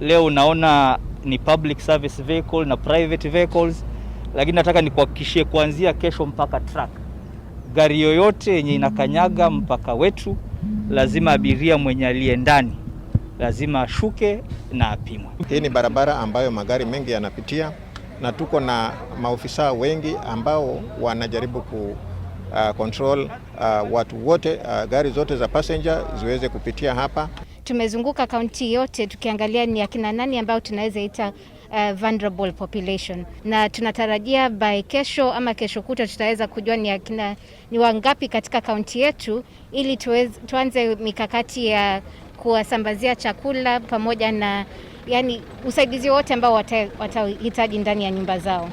Leo unaona ni public service vehicle na private vehicles, lakini nataka nikuhakikishie kuanzia kesho mpaka truck, gari yoyote yenye inakanyaga mpaka wetu, lazima abiria mwenye aliye ndani lazima ashuke na apimwe. Hii ni barabara ambayo magari mengi yanapitia na tuko na maofisa wengi ambao wanajaribu ku control watu wote, gari zote za passenger ziweze kupitia hapa. Tumezunguka kaunti yote tukiangalia ni akina nani ambao tunaweza ita vulnerable population, na tunatarajia by kesho ama kesho kutwa tutaweza kujua ni wangapi katika kaunti yetu, ili tuanze mikakati ya kuwasambazia chakula pamoja na usaidizi wote ambao watahitaji ndani ya nyumba zao.